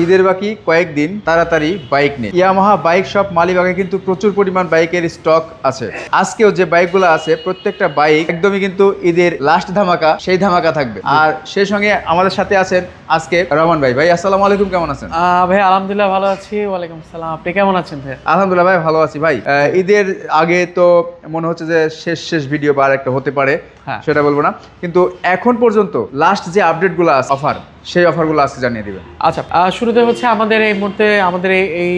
ঈদের বাকি কয়েকদিন, তাড়াতাড়ি বাইক নিন। ইয়ামাহা বাইক শপ মালিবাগে কিন্তু প্রচুর পরিমাণ বাইকের স্টক আছে। আজকেও যে বাইকগুলো আছে প্রত্যেকটা বাইক একদমই কিন্তু ঈদের লাস্ট ধামাকা, সেই ধামাকা থাকবে। আর সেই সঙ্গে আমাদের সাথে আছেন আজকে রহমান ভাই। ভাই আসসালামু আলাইকুম, কেমন আছেন? ভাই আলহামদুলিল্লাহ ভালো আছি। ওয়ালাইকুম আসসালাম, আপনি কেমন আছেন ভাই? আলহামদুলিল্লাহ ভাই ভালো আছি ভাই। ঈদের আগে তো মনে হচ্ছে যে শেষ ভিডিও বা আর একটা হতে পারে, হ্যাঁ। সেটা বলবো না, কিন্তু এখন পর্যন্ত লাস্ট যে আপডেটগুলো আছে অফার, সেই অফারগুলো আজকে জানিয়ে দিবেন। আচ্ছা, শুরুতে হচ্ছে আমাদের এই মুহূর্তে আমাদের এই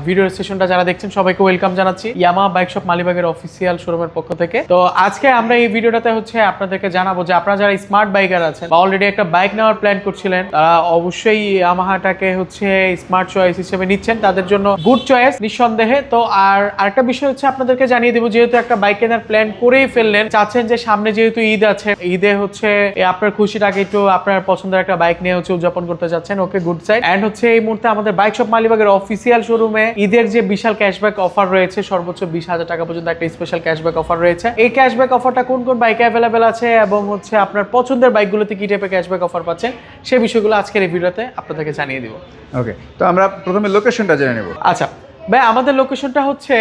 ভিডিও সেশনটা যারা দেখছেন সবাইকে ওয়েলকাম জানাচ্ছি ইয়ামাহা বাইক শপ মালিবাগের অফিসিয়াল শোরুমের পক্ষ থেকে। তো আজকে আমরা এই ভিডিওটাতে হচ্ছে আপনাদেরকে জানাবো যে আপনারা যারা স্মার্ট বাইকার আছেন বা অলরেডি একটা বাইক নেওয়ার প্ল্যান করছিলেন, তারা অবশ্যই ইয়ামাহাটাকে হচ্ছে স্মার্ট চয়েস হিসেবে নিচ্ছেন, তাদের জন্য গুড চয়েস নিঃসন্দেহে। তো আর আরেকটা বিষয় হচ্ছে আপনাদেরকে জানিয়ে দেবো, যেহেতু একটা বাইক কেনার প্ল্যান করেই ফেললেন, চাচ্ছেন যে সামনে যেহেতু ঈদ আছে, ঈদে হচ্ছে আপনার খুশিটাকে একটু আপনার পছন্দের একটা বাইক নিয়ে হচ্ছে উদযাপন করতে যাচ্ছেন, ওকে গুড সাইড। এন্ড হচ্ছে এই মুহূর্তে আমাদের বাইক শপ মালিবাগের অফিসিয়াল শোরুমে ঈদের যে বিশাল ক্যাশব্যাক অফার রয়েছে, সর্বোচ্চ 20,000 টাকা পর্যন্ত একটা স্পেশাল ক্যাশব্যাক অফার রয়েছে। এই ক্যাশব্যাক অফারটা কোন কোন বাইকে অ্যাভেলেবেল আছে এবং হচ্ছে আপনার পছন্দের বাইকগুলোতে কি টাইপের ক্যাশব্যাক অফার পাচ্ছেন, সেই বিষয়গুলো আজকের এই ভিডিওতে আপনাদেরকে জানিয়ে দিব। ওকে, তো আমরা প্রথমে লোকেশনটা জেনে নেব। আচ্ছা ভাই, আমাদের লোকেশনটা হচ্ছে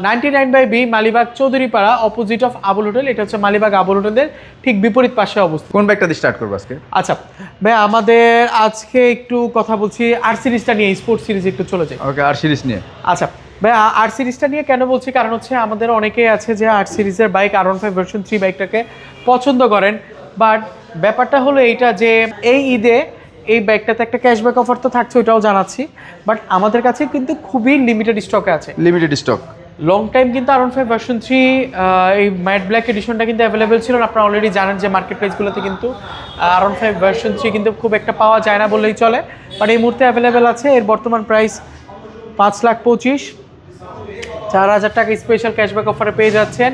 99/B Malibagh Chowdhurypara, opposite of Abul hotel. এটা হচ্ছে মালিবাগ আবুল হোটেলের ঠিক বিপরীত পাশে অবস্থিত। কোন বাইকটা দিয়ে স্টার্ট করবো আজকে? আচ্ছা ভাই, আমাদের আজকে একটু কথা বলছি আর সিরিজটা নিয়ে, স্পোর্টস সিরিজ একটু চলে যাই। ওকে, আর সিরিজ নিয়ে। আচ্ছা ভাই, আর সিরিজটা নিয়ে কেন বলছি, কারণ হচ্ছে আমাদের অনেকেই আছে যে আর সিরিজের বাইক R15 ভার্সন 3 বাইকটাকে পছন্দ করেন, বাট ব্যাপারটা হলো এইটা যে এই ঈদে এই বাইকটাতে একটা ক্যাশব্যাক অফার তো থাকছে, ওটাও জানাচ্ছি, বাট আমাদের কাছে কিন্তু খুবই লিমিটেড স্টকে আছে। Limited stock. লং টাইম কিন্তু R15 ভার্সন 3 এই ম্যাট ব্ল্যাক এডিশনটা কিন্তু অ্যাভেলেবেল ছিল না। আপনারা অলরেডি জানেন যে মার্কেট প্রাইসগুলোতে কিন্তু R15 ভার্সন 3 কিন্তু খুব একটা পাওয়া যায় না বললেই চলে, বাট এই মুহূর্তে অ্যাভেলেবেল আছে। এর বর্তমান প্রাইস 5,25,000, 4,000 টাকা স্পেশাল ক্যাশব্যাক অফারে পেয়ে যাচ্ছেন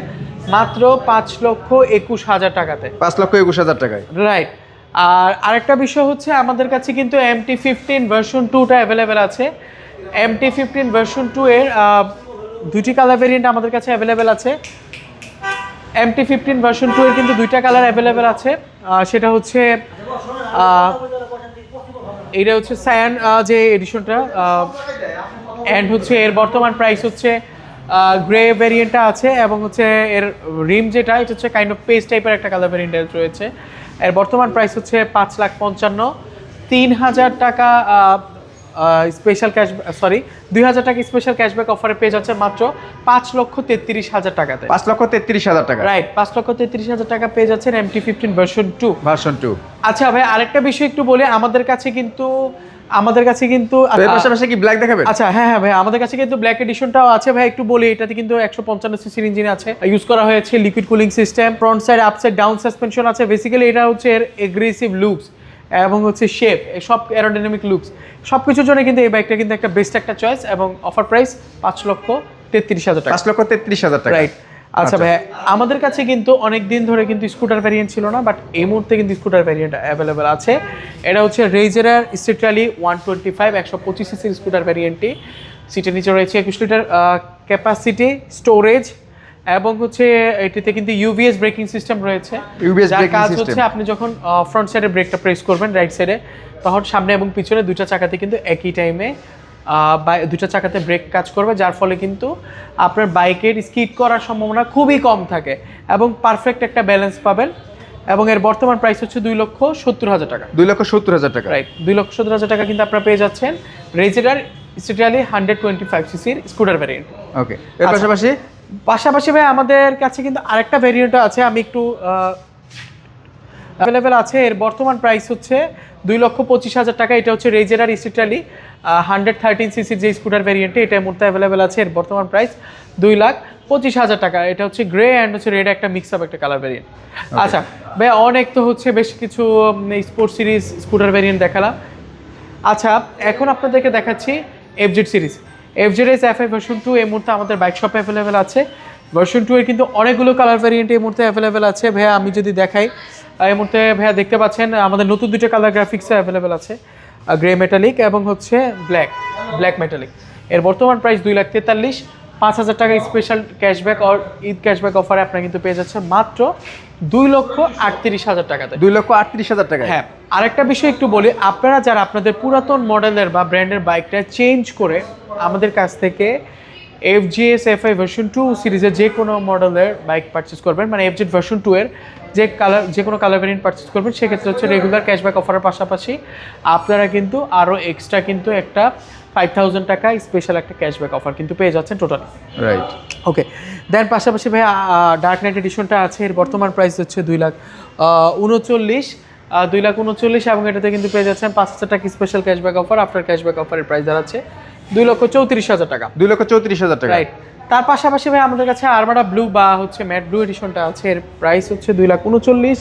মাত্র 5,21,000 টাকাতে। 5,21,000 টাকায়, রাইট। আর আরেকটা বিষয় হচ্ছে আমাদের কাছে কিন্তু MT-15 ভার্সন 2টা অ্যাভেলেবেল আছে। MT-15 ভার্সন 2 এর দুইটি কালার ভেরিয়েন্ট আমাদের কাছে অ্যাভেলেবেল আছে। MT-15 ভার্সন 2 এর কিন্তু দুইটা কালার অ্যাভেলেবেল আছে। সেটা হচ্ছে এইটা হচ্ছে সায়ান যে এডিশনটা, অ্যান্ড হচ্ছে এর বর্তমান প্রাইস হচ্ছে গ্রে ভেরিয়েন্টটা আছে, এবং হচ্ছে এর রিম যেটা, এটা হচ্ছে কাইন্ড অফ পেস্ট টাইপের একটা কালার ভেরিয়েন্ট রয়েছে। এর বর্তমান প্রাইস হচ্ছে 5,55,000। 3,000 টাকা স্পেশাল ক্যাশ, সরি 2,000 টাকা স্পেশাল ক্যাশব্যাক অফারে পেয়ে যাচ্ছে মাত্র 5,33,000 টাকাতে। 5,33,000 টাকা, রাইট, 5,33,000 টাকা পেয়ে যাচ্ছেন MT-15 ভার্সন 2। ভার্সন 2। আচ্ছা ভাই, আরেকটা বিষয় একটু বলি, আমাদের কাছে কিন্তু এর পাশাপাশি কি ব্ল্যাক দেখাবেন? আচ্ছা হ্যাঁ ভাই, আমাদের কাছে কিন্তু ব্ল্যাক এডিশনটাও আছে ভাই। একটু বলি, এটাতে কিন্তু 155 সিসির ইঞ্জিন আছে, ইউজ করা হয়েছে liquid cooling system, front side up side down suspension আছে। বেসিক্যালি এটা হচ্ছে এর এগ্রেসিভ লুকস এবং হচ্ছে শেপ, সব অ্যারোডাইনামিক লুকস, সব কিছুর জন্য কিন্তু এই বাইকটা কিন্তু একটা বেস্ট একটা চয়েস, এবং অফার প্রাইস 5,33,000 টাকা। 5,33,000 টাকা, রাইট। আচ্ছা ভাই, আমাদের কাছে কিন্তু অনেক দিন ধরে কিন্তু স্কুটার ভ্যারিয়েন্ট ছিল না, বাট এই মুহূর্তে কিন্তু স্কুটার ভ্যারিয়েন্ট অ্যাভেলেবেল আছে। এটা হচ্ছে রেজারের স্ট্রিট র্যালি 125 125 সিসির স্কুটার ভ্যারিয়েন্টটি। সিটের নিচে রয়েছে 21 লিটার ক্যাপাসিটি, স্টোরেজ, এবং হচ্ছে এটিতে কিন্তু ইউভিএস ব্রেকিং সিস্টেম রয়েছে। যার কাজ হচ্ছে আপনি যখন ফ্রন্ট সাইডে ব্রেকটা প্রেস করবেন রাইট সাইডে, তখন সামনে এবং পিছনে দুইটা চাকাতে কিন্তু একই টাইমে দুইটা চাকাতে ব্রেক কাজ করবে, যার ফলে কিন্তু আপনার বাইকের স্কিড করার সম্ভাবনা খুবই কম থাকে এবং পারফেক্ট একটা ব্যালেন্স পাবেন। এবং এর বর্তমান প্রাইস হচ্ছে 2,70,000 টাকা। 2,70,000 টাকা, রাইট, 2,70,000 টাকা কিন্তু আপনারা পেয়ে যাচ্ছেন রেজার স্ট্রিট র্যালি 125 সিসির স্কুটার ভ্যারিয়েন্ট। ওকে, এর পাশাপাশি ভাই আমাদের কাছে কিন্তু আরেকটা ভ্যারিয়েন্টও আছে, আমি একটু অ্যাভেলেবেল আছে। এর বর্তমান প্রাইস হচ্ছে 2,25,000 টাকা। এটা হচ্ছে রেজার স্ট্রিট র্যালি 113 সিসির যে স্কুটার ভ্যারিয়েন্টে, এটা মুহূর্তে অ্যাভেলেবেল আছে। এর বর্তমান প্রাইস 2,25,000 টাকা। এটা হচ্ছে গ্রে অ্যান্ড হচ্ছে রেড একটা মিক্স আপ একটা কালার ভ্যারিয়েন্ট। আচ্ছা ভাই, অনেক তো হচ্ছে বেশ কিছু স্পোর্টস সিরিজ স্কুটার ভ্যারিয়েন্ট দেখালাম। আচ্ছা, এখন আপনাদেরকে দেখাচ্ছি FZ series. FZS FI version 2 এই মুহূর্তে আমাদের বাইক শপে অ্যাভেলেবেল আছে। ভার্সন 2 এর কিন্তু অনেকগুলো কালার ভ্যারিয়েন্ট এই মুহূর্তে অ্যাভেলেবেল আছে। ভাইয়া আমি যদি দেখাই, এই মুহূর্তে ভাইয়া দেখতে পাচ্ছেন আমাদের নতুন দুটো কালার গ্রাফিক্সে অ্যাভেলেবেল আছে, গ্রে মেটালিক এবং হচ্ছে ব্ল্যাক মেটালিক। এর বর্তমান প্রাইস 2,43,000। 5,000 টাকা স্পেশাল ক্যাশব্যাক আর ঈদ ক্যাশব্যাক অফারে আপনারা কিন্তু পেয়ে যাচ্ছেন মাত্র 2,38,000 টাকাতে। 2,38,000 টাকা। হ্যাঁ, আরেকটা বিষয় একটু বলি, আপনারা যারা আপনাদের পুরাতন মডেলের বা ব্র্যান্ডের বাইকটা চেঞ্জ করে আমাদের কাছ থেকে FGS FI ভার্সন 2 সিরিজের যে কোনো মডেলের বাইক পারচেস করবেন, মানে FZ ভার্সন 2 এর যে কোনো কালার ভেরিয়েন্ট পারচেস করবেন, সেক্ষেত্রে হচ্ছে রেগুলার ক্যাশব্যাক অফারের পাশাপাশি আপনারা কিন্তু আরও এক্সট্রা কিন্তু একটা 5,000 টাকা স্পেশাল একটা ক্যাশব্যাক অফার কিন্তু পেয়ে যাচ্ছেন টোটালি। রাইট। ওকে, দেন পাশাপাশি ভাই ডার্ক নাইট এডিশনটা আছে, এর বর্তমান প্রাইস হচ্ছে 2,39,000 এবং এটাতে কিন্তু পেয়ে যাচ্ছেন 5,000 টাকা special cashback offer. After cashback অফারের প্রাইস দাঁড়াচ্ছে 2,34,000 টাকা। 2,34,000 টাকা। রাইট। তার পাশাপাশি ভাই আমাদের কাছে আরমাডা ব্লু বা হচ্ছে ম্যাট ব্লু এডিশনটা আছে, এর প্রাইস হচ্ছে 2,39,000,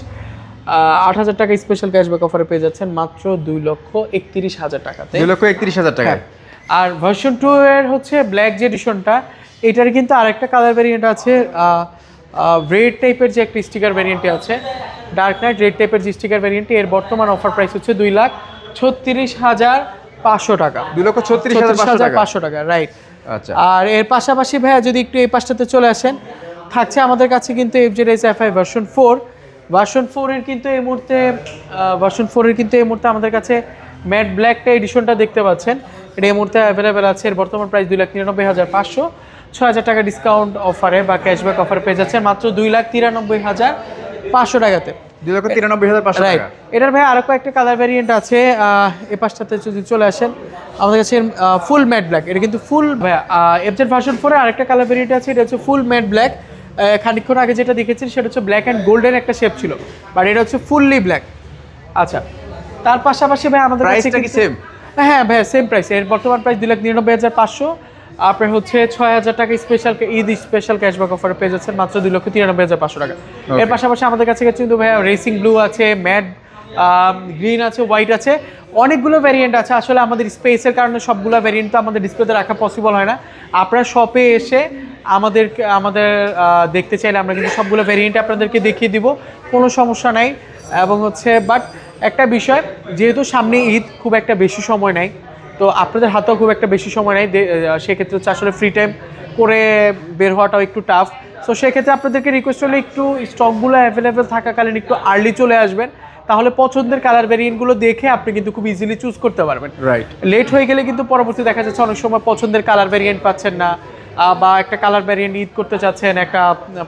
8,000 টাকা স্পেশাল ক্যাশব্যাক অফারে পেয়ে যাচ্ছেন মাত্র 2,31,000 টাকাতে। 2,31,000 টাকা। আর ভার্সন 2 এর হচ্ছে ব্ল্যাক যে এডিশনটা, এটার কিন্তু আরেকটা কালার ভেরিয়েন্ট আছে, রেড টাইপের যে একটা স্টিকার ভেরিয়েন্টে আছে, ডার্ক নাইট রেড টাইপের যে স্টিকার ভেরিয়েন্টে, এর বর্তমান অফার প্রাইস হচ্ছে 2,36,500 টাকা। 2,36,500 টাকা, রাইট। আচ্ছা। আর এর পাশাপাশি ভাইয়া যদি একটু এই পাশটাতে চলে আসেন, থাকছে আমাদের কাছে কিন্তু FZS FI ভার্সন 4 এর কিন্তু এই মুহূর্তে আমাদের কাছে ম্যাট ব্ল্যাকটা এডিশনটা দেখতে পাচ্ছেন, এটা এই মুহূর্তে অ্যাভেলেবেল আছে। এর বর্তমান প্রাইস 2,99,500, 6,000 টাকা ডিসকাউন্ট অফারে বা ক্যাশব্যাক অফারে পেয়ে যাচ্ছেন মাত্র 2,93,500 টাকাতে। 2,93,500 টাকা। এটার ভাই আরো কয়েকটা কালার ভ্যারিয়েন্ট আছে, এই পাশটাতে যদি চলে আসেন আমাদের কাছে ফুল ম্যাট ব্ল্যাক, এটা কিন্তু ফুল FZ ভার্সন 4 এর আরেকটা কালার ভ্যারিয়েন্ট আছে, এটা হচ্ছে ফুল ম্যাট ব্ল্যাক। খানিকক্ষণ আগে যেটা দেখেছেন সেটা হচ্ছে ব্ল্যাক অ্যান্ড গোল্ডেন একটা শেপ ছিল, বাট এটা হচ্ছে ফুললি ব্ল্যাক। আচ্ছা, তার পাশাপাশি ভাই আমাদের কাছে প্রাইসটা কি সেম? হ্যাঁ ভাই, সেম প্রাইস। এর বর্তমান প্রাইস 2,99,500, আপনার হচ্ছে 6,000 টাকা স্পেশাল ঈদ স্পেশাল ক্যাশব্যাক অফারে পেয়ে যাচ্ছেন মাত্র 2,93,500 টাকা। এর পাশাপাশি আমাদের কাছে কিন্তু ভাইয়া রেসিং ব্লু আছে, ম্যাট গ্রিন আছে, হোয়াইট আছে, অনেকগুলো ভ্যারিয়েন্ট আছে। আসলে আমাদের স্পেসের কারণে সবগুলো ভ্যারিয়েন্ট তো আমাদের ডিসপ্লেতে রাখা পসিবল হয় না। আপনারা শপে এসে আমাদের দেখতে চাইলে আমরা কিন্তু সবগুলো ভ্যারিয়েন্ট আপনাদেরকে দেখিয়ে দিব, কোনো সমস্যা নাই। এবং হচ্ছে বাট একটা বিষয়, যেহেতু সামনে ঈদ, খুব একটা বেশি সময় নাই, তো আপনাদের হাতেও খুব একটা বেশি সময় নাই, সেক্ষেত্রে হচ্ছে আসলে ফ্রি টাইম করে বের হওয়াটাও একটু টাফ। সো সেক্ষেত্রে আপনাদেরকে রিকোয়েস্ট হলে একটু স্টকগুলো অ্যাভেলেবেল থাকাকালীন একটু আর্লি চলে আসবেন, তাহলে পছন্দের কালার ভেরিয়েন্টগুলো দেখে আপনি কিন্তু খুব ইজিলি চুজ করতে পারবেন। রাইট। লেট হয়ে গেলে কিন্তু পরবর্তী দেখা যাচ্ছে অনেক সময় পছন্দের কালার ভেরিয়েন্ট পাচ্ছেন না, বা একটা কালার ভ্যারিয়েন্ট ঈদ করতে চাচ্ছেন, একটা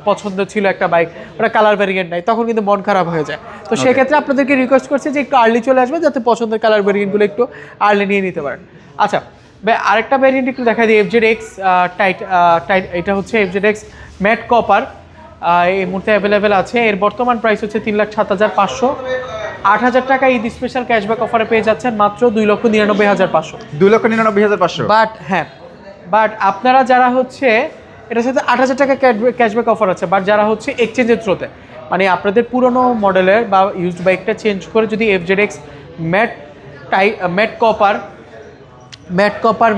পছন্দ ছিল একটা বাইক, ওটা কালার ভ্যারিয়েন্ট নাই, তখন কিন্তু মন খারাপ হয়ে যায়। তো সেক্ষেত্রে আপনাদেরকে রিকোয়েস্ট করছি যে একটু আর্লি চলে আসবেন, যাতে পছন্দের কালার ভ্যারিয়েন্টগুলো একটু আর্লি নিয়ে নিতে পারেন। আচ্ছা ভাই, আরেকটা ভ্যারিয়েন্ট একটু দেখা দিই, FZX টাইট। এটা হচ্ছে FZX ম্যাট কপার, এই মুহূর্তে অ্যাভেলেবেল আছে। এর বর্তমান প্রাইস হচ্ছে 3,07,500, 8,000 টাকা ঈদ স্পেশাল ক্যাশব্যাক অফারে পেয়ে যাচ্ছেন মাত্র 2,99,500। 2,99,500। বাট আপনারা যারা হচ্ছে এটার সাথে 8,000 টাকা ক্যাশব্যাক অফার আছে, বাট যারা হচ্ছে এক্সচেঞ্জের থ্রোতে, মানে আপনাদের পুরনো মডেলের বা ইউজড বাইকটা চেঞ্জ করে যদি FZX matte copper,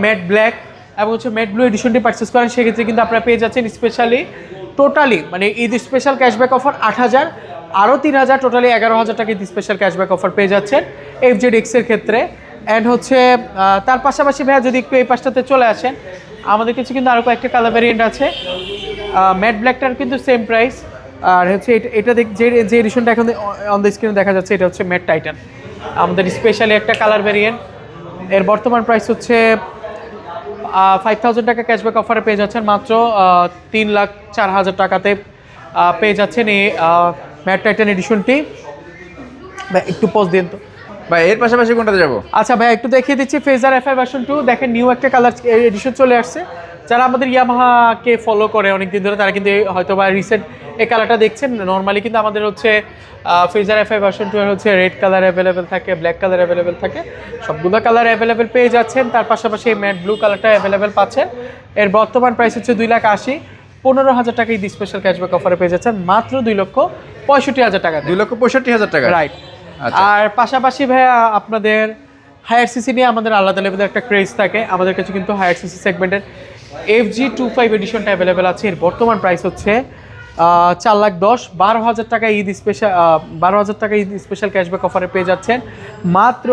matte black এবং হচ্ছে ম্যাট ব্লু এডিশনটি পারচেস করেন, সেক্ষেত্রে কিন্তু আপনারা পেয়ে যাচ্ছেন স্পেশালি টোটালি মানে ঈদ স্পেশাল ক্যাশব্যাক অফার 8,000, আরও 3,000, টোটালি 11,000 টাকা ঈদ স্পেশাল ক্যাশব্যাক অফার পেয়ে যাচ্ছেন FZX এর ক্ষেত্রে। অ্যান্ড হচ্ছে তার পাশাপাশি ভাইয়া যদি একটু এই পাশটাতে চলে আসেন, আমাদের কাছে কিন্তু আরও কয়েকটা কালার ভ্যারিয়েন্ট আছে। ম্যাট ব্ল্যাকটার কিন্তু সেম প্রাইস, আর হচ্ছে এটা যে এডিশনটা এখন অন দ্য স্ক্রিনে দেখা যাচ্ছে, এটা হচ্ছে ম্যাট টাইটান, আমাদের স্পেশালি একটা কালার ভ্যারিয়েন্ট। এর বর্তমান প্রাইস হচ্ছে 5,000 টাকা ক্যাশব্যাক অফারে পেয়ে যাচ্ছেন মাত্র 3,04,000 টাকাতে পেয়ে যাচ্ছেন এই ম্যাট টাইটান এডিশনটি। একটু পজ দিন তো ভাই, এর পাশাপাশি কোনটাতে যাব? আচ্ছা ভাই, একটু দেখিয়ে দিচ্ছি ফেজার FI ভার্সন 2। দেখেন নিউ একটা কালার এডিশন চলে আসছে। যারা আমাদের ইয়ামাহাকে ফলো করে অনেকদিন ধরে, তারা কিন্তু হয়তো বা রিসেন্ট এই কালারটা দেখছেন। নর্মালি কিন্তু আমাদের হচ্ছে ফেজার FI ভার্সন 2 এর হচ্ছে রেড কালার অ্যাভেলেবেল থাকে, ব্ল্যাক কালার অ্যাভেলেবেল থাকে, সবগুলো কালার অ্যাভেলেবেল পেয়ে যাচ্ছেন। তার পাশাপাশি এই ম্যাট ব্লু কালারটা অ্যাভেলেবেল পাচ্ছেন। এর বর্তমান প্রাইস হচ্ছে 2,80,000, 15,000 টাকা এই স্পেশাল ক্যাশব্যাক অফারে পেয়ে যাচ্ছেন মাত্র 2,65,000 টাকা। 2,65,000 টাকা, রাইট। আর পাশাপাশি ভাইয়া আপনাদের হায়ার সিসি নিয়ে আমাদের আলাদা লেভেলের একটা ক্রেজ থাকে। আমাদের কাছে কিন্তু হায়ার সিসি সেগমেন্টের FG25 এডিশনটা অ্যাভেলেবেল আছে। এর বর্তমান প্রাইস হচ্ছে 4,10,000, 12,000 টাকা ঈদ স্পেশাল 12,000 টাকা ঈদ স্পেশাল ক্যাশব্যাক অফারে পেয়ে যাচ্ছেন মাত্র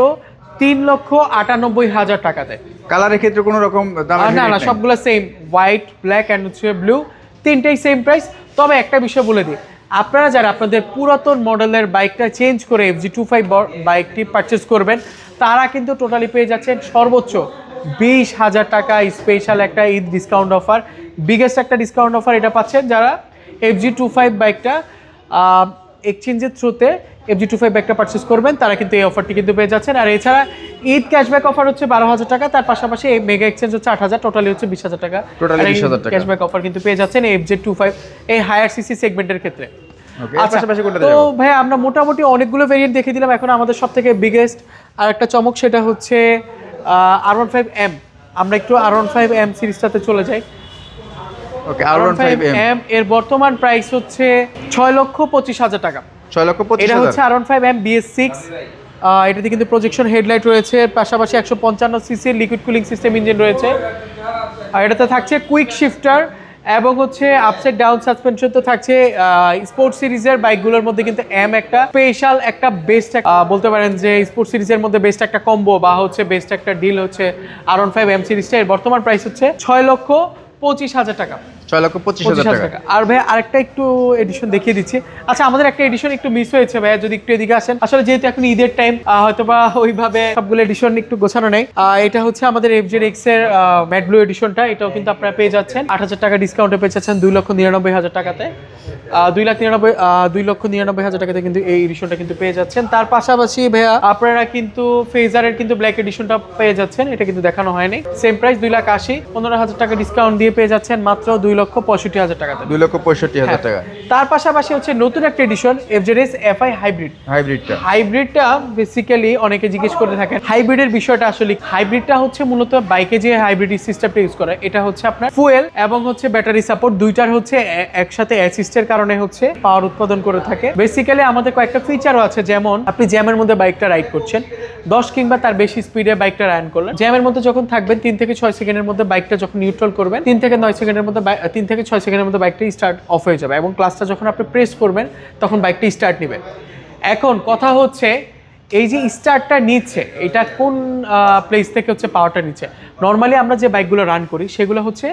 3,98,000 টাকাতে। কালারের ক্ষেত্রে কোনো রকম দাম না, সবগুলো সেম, হোয়াইট, ব্ল্যাক অ্যান্ড হচ্ছে ব্লু, তিনটেই সেম প্রাইস। তবে একটা বিষয় বলে দিই, আপনারা যারা আপনাদের পুরাতন মডেলের বাইকটা চেঞ্জ করে FZ25 বাইকটি পারচেস করবেন, তারা কিন্তু টোটালি পেয়ে যাচ্ছেন সর্বোচ্চ 20,000 টাকা স্পেশাল একটা ঈদ ডিসকাউন্ট অফার। বিগেস্ট একটা ডিসকাউন্ট অফার এটা পাচ্ছেন যারা FZ25 বাইকটা এক্সচেঞ্জের থ্রুতে FZ25 বাইকটা পারচেস করবেন, তারা কিন্তু এই অফারটি কিন্তু পেয়ে যাচ্ছেন। আর এছাড়া ঈদ ক্যাশব্যাক অফার হচ্ছে 12,000 টাকা, তার পাশাপাশি এই মেগা এক্সচেঞ্জ হচ্ছে 8,000, টোটালি হচ্ছে 20,000 টাকা। টোটালি 20,000 টাকা ক্যাশব্যাক অফার কিন্তু পেয়ে যাচ্ছেন এই FZ25 এই হায়ার সিসি সেগমেন্টের ক্ষেত্রে। আচ্ছা, তো ভাই আমরা মোটামুটি অনেকগুলো ভেরিয়েন্ট দেখিয়ে দিলাম। এখন আমাদের সব থেকে বিগেস্ট আর একটা চমক, সেটা হচ্ছে R15M। আমরা একটু R15M সিরিজটাতে চলে যাই। ওকে, R15M এর বর্তমান প্রাইস হচ্ছে 6,25,000 টাকা। 6,25,000 এটা হচ্ছে R15M BS6। এটাতে কিন্তু প্রজেকশন হেডলাইট রয়েছে, পাশাপাশি 155 CC liquid cooling system engine রয়েছে। আর এটাতে থাকছে কুইক শিফটার এবং হচ্ছে আপসাইড ডাউন সাসপেনশন। তো থাকছে স্পোর্ট সিরিজের বাইকগুলোর মধ্যে কিন্তু এম একটা স্পেশাল একটা বেস্ট বলতে পারেন যে স্পোর্ট সিরিজের মধ্যে বেস্ট একটা কম্বো বা হচ্ছে বেস্ট একটা ডিল হচ্ছে R15M সিরিজটা। এর বর্তমান প্রাইস হচ্ছে 6,25,000 টাকা। 6,25,000 টাকা। আর ভাই আরেকটা একটু এডিশন দেখিয়ে দিচ্ছি। আচ্ছা, আমাদের একটা এডিশন একটু মিস হয়েছে ভাই, যদি একটু এদিকে আসেন। আসলে যেহেতু এখন ঈদের টাইম, হয়তোবা ওইভাবে সবগুলো এডিশন একটু গোছানো নেই। এটা হচ্ছে আমাদের FZX এর ম্যাট ব্লু এডিশনটা। এটাও কিন্তু আপনারা পেয়ে যাচ্ছেন 8,000 টাকা ডিসকাউন্টে পেয়ে যাচ্ছেন 2,99,000 টাকাতে। 2,99,000 টাকাতে কিন্তু এই এডিশনটা কিন্তু পেয়ে যাচ্ছেন। তার পাশাপাশি ভাইয়া আপনারা কিন্তু ফেজারের কিন্তু ব্ল্যাক এডিশনটা পেয়ে যাচ্ছেন, এটা কিন্তু দেখানো হয়নি। সেম প্রাইস 2,80,000, 15,000 টাকা ডিসকাউন্ট দিয়ে পেয়ে যাচ্ছেন মাত্র 2,65,000 টাকাতে। 2,65,000 টাকা। তার পাশাপাশি হচ্ছে নতুন একটা এডিশন FZS FI হাইব্রিডটা বেসিক্যালি অনেকে জিজ্ঞেস করে থাকেন হাইব্রিডের বিষয়টা। আসলে হাইব্রিডটা হচ্ছে মূলত বাইকে যে হাইব্রিড সিস্টেমটা ইউজ করে, এটা হচ্ছে আপনার ফুয়েল এবং হচ্ছে ব্যাটারি সাপোর্ট দুইটার হচ্ছে একসাথে অ্যাসিস্টের কারণে হচ্ছে পাওয়ার উৎপাদন করে থাকে। বেসিক্যালি আমাদের কয়েকটা ফিচারও আছে, যেমন আপনি জ্যামের মধ্যে বাইকটা রাইড করছেন, 10 কিংবা তার বেশি স্পিডে বাইকটা রান করলেন, জ্যামের মধ্যে যখন থাকবেন 3 থেকে 6 সেকেন্ডের মধ্যে বাইকটা যখন নিউট্রাল করবেন, 3 থেকে 6 সেকেন্ডের মধ্যে বাইকটা স্টার্ট অফ হয়ে যাবে এবং ক্লাসটা যখন আপনি প্রেস করবেন তখন বাইকটা স্টার্ট নেবে। এখন কথা হচ্ছে এই যে স্টার্টটা নিচ্ছে, এটা কোন প্লেস থেকে হচ্ছে পাওয়ারটা নিচ্ছে। নর্মালি আমরা যে বাইকগুলো রান করি সেগুলো হচ্ছে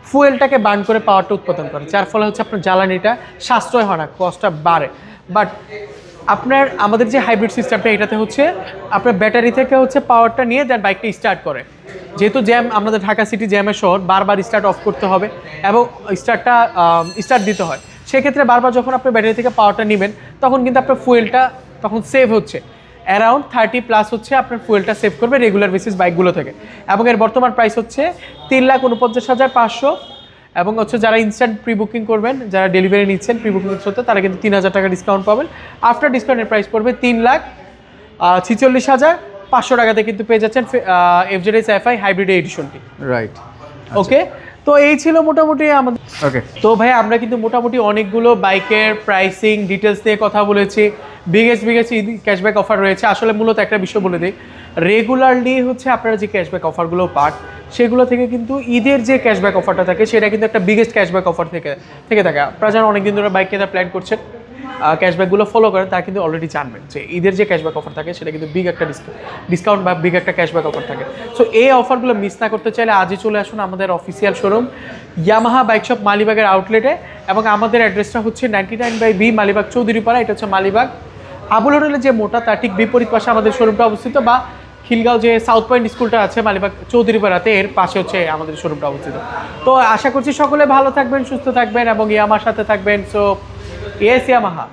ফুয়েলটাকে বার্ন করে পাওয়ারটা উৎপাদন করে, যার ফলে হচ্ছে আপনার জ্বালানিটা সাশ্রয় হয় না, কস্টটা বাড়ে। বাট আমাদের যে হাইব্রিড সিস্টেমটা, এটাতে হচ্ছে আপনার ব্যাটারি থেকে হচ্ছে পাওয়ারটা নিয়ে দেন বাইকটা স্টার্ট করে। যেহেতু জ্যাম, আমাদের ঢাকা সিটি জ্যামের শহর, বারবার স্টার্ট অফ করতে হবে এবং স্টার্ট দিতে হয়। সেক্ষেত্রে বারবার যখন আপনি ব্যাটারি থেকে পাওয়ারটা নেবেন, তখন কিন্তু আপনার ফুয়েলটা তখন সেভ হচ্ছে। অ্যারাউন্ড 30+ হচ্ছে আপনার ফুয়েলটা সেভ করবে রেগুলার বেসিস বাইকগুলো থেকে। এবং এর বর্তমান প্রাইস হচ্ছে 3,49,500। এবং হচ্ছে যারা ইনস্ট্যান্ট প্রি বুকিং করবেন, যারা ডেলিভারি নিচ্ছেন প্রি বুকিং করতে, তারা কিন্তু 3,000 টাকা ডিসকাউন্ট পাবেন। আফটার ডিসকাউন্টের প্রাইস পড়বে 3,46,500 টাকাতে কিন্তু পেয়ে যাচ্ছেন FZS FI হাইব্রিড এডিশনটি। রাইট, ওকে। তো এই ছিল মোটামুটি আমাদের। ওকে, তো ভাই আমরা কিন্তু মোটামুটি অনেকগুলো বাইকের প্রাইসিং ডিটেলস নিয়ে কথা বলেছি। বিগেস্ট ক্যাশব্যাক অফার রয়েছে। আসলে মূলত একটা বিষয় বলে দিই, রেগুলারলি হচ্ছে আপনারা যে ক্যাশব্যাক অফারগুলো পান, সেগুলো থেকে কিন্তু ঈদের যে ক্যাশব্যাক অফারটা থাকে সেটা কিন্তু একটা বিগেস্ট ক্যাশব্যাক অফার থেকে থাকে। আপনারা যারা অনেকদিন ধরে বাইক কেনার প্ল্যান করছেন, ক্যাশব্যাকগুলো ফলো করেন, তারা কিন্তু অলরেডি জানবেন যে ঈদের যে ক্যাশব্যাক অফার থাকে সেটা কিন্তু বিগ একটা ডিসকাউন্ট বা বিগ একটা ক্যাশব্যাক অফার থাকে। সো এই অফারগুলো মিস না করতে চাইলে আজই চলে আসুন আমাদের official showroom Yamaha bike shop মালিবাগের আউটলেটে। এবং আমাদের অ্যাড্রেসটা হচ্ছে 99/B মালিবাগ চৌধুরীপাড়া। এটা হচ্ছে মালিবাগ আবুল হোটেলের যে মোটা, তার ঠিক বিপরীত পাশে আমাদের শোরুমটা অবস্থিত, বা খিলগাঁও যে সাউথ পয়েন্ট স্কুলটা আছে মালিবাগ চৌধুরীপাড়াতে, এর পাশে হচ্ছে আমাদের শোরুমটা অবস্থিত। তো আশা করছি সকলে ভালো থাকবেন, সুস্থ থাকবেন এবং ইয়ামাহার সাথে থাকবেন। So yes Yamaha.